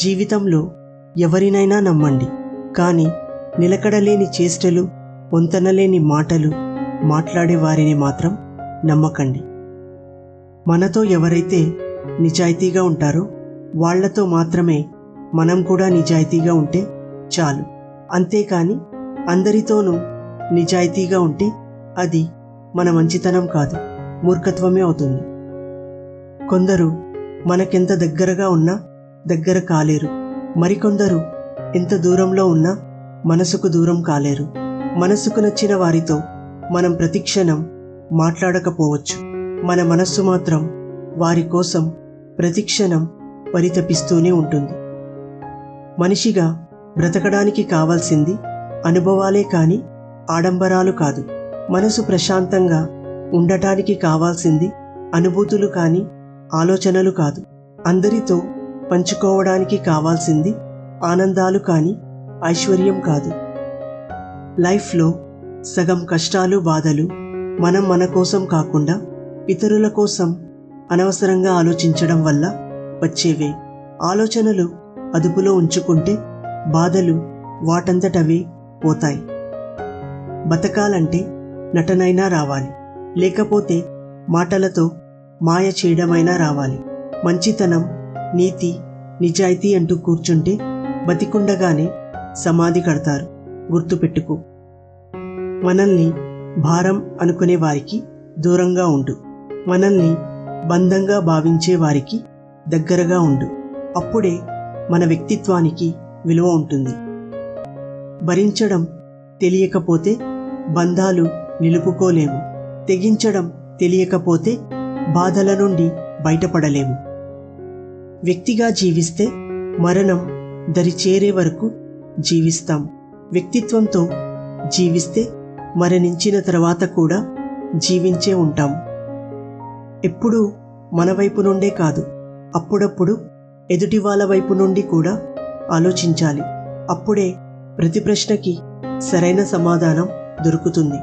జీవితంలో ఎవరినైనా నమ్మండి, కానీ నిలకడలేని చేష్టలు, పొంతనలేని మాటలు మాట్లాడే వారిని మాత్రం నమ్మకండి. మనతో ఎవరైతే నిజాయితీగా ఉంటారో వాళ్లతో మాత్రమే మనం కూడా నిజాయితీగా ఉంటే చాలు. అంతేకాని అందరితోనూ నిజాయితీగా ఉంటే అది మన మంచితనం కాదు, మూర్ఖత్వమే అవుతుంది. కొందరు మనకెంత దగ్గరగా ఉన్నా దగ్గర కాలేరు. మరికొందరు ఎంత దూరంలో ఉన్నా మనసుకు దూరం కాలేరు. మనసుకు నచ్చిన వారితో మనం ప్రతిక్షణం మాట్లాడకపోవచ్చు, మన మనస్సు మాత్రం వారి కోసం ప్రతిక్షణం పరితపిస్తూనే ఉంటుంది. మనిషిగా బ్రతకడానికి కావాల్సింది అనుభవాలే కానీ ఆడంబరాలు కాదు. మనసు ప్రశాంతంగా ఉండటానికి కావాల్సింది అనుభూతులు కానీ ఆలోచనలు కాదు. అందరితో పంచుకోవడానికి కావాల్సింది ఆనందాలు కానీ ఐశ్వర్యం కాదు. లైఫ్లో సగం కష్టాలు, బాధలు మనం మన కోసం కాకుండా ఇతరుల కోసం అనవసరంగా ఆలోచించడం వల్ల వచ్చేవే. ఆలోచనలు అదుపులో ఉంచుకుంటే బాధలు వాటంతటవే పోతాయి. బతకాలంటే నటనైనా రావాలి, లేకపోతే మాటలతో మాయ చేయడమైనా రావాలి. మంచితనం, నీతి, నిజాయితీ అంటూ కూర్చుంటే బతికుండగానే సమాధి కడతారు. గుర్తుపెట్టుకో. మనల్ని భారం అనుకునే వారికి దూరంగా ఉండు. మనల్ని బంధంగా భావించే వారికి దగ్గరగా ఉండు. అప్పుడే మన వ్యక్తిత్వానికి విలువ ఉంటుంది. భరించడం తెలియకపోతే బంధాలు నిలుపుకోలేము. తెగించడం తెలియకపోతే బాధల నుండి బయటపడలేము. వ్యక్తిగా జీవిస్తే మరణం దరి చేరే వరకు జీవిస్తాం. వ్యక్తిత్వంతో జీవిస్తే మరణించిన తర్వాత కూడా జీవించే ఉంటాం. ఎప్పుడూ మన వైపు నుండే కాదు, అప్పుడప్పుడు ఎదుటి వాళ్ళ వైపు నుండి కూడా ఆలోచించాలి. అప్పుడే ప్రతి ప్రశ్నకి సరైన సమాధానం దొరుకుతుంది.